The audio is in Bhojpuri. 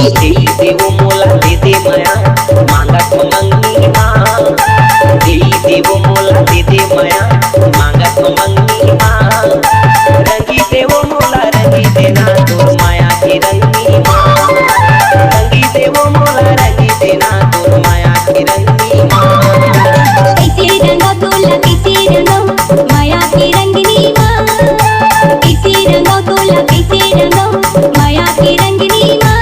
देव मोला दे दे माया मांगत मंगनी माँ। देव मोला दे दे माया मांगत मंगनी माँ। रंगी देव मोला रंगी देना तोर माया की रंगी माँ। रंगी देव मोला रंगी देना तोर माया की रंगी माँ। कैसे रंगा तोला कैसे रंगा माया की रंगनी माँ। कैसे रंगा तोला कैसे रंगा माया की रंगनी माँ।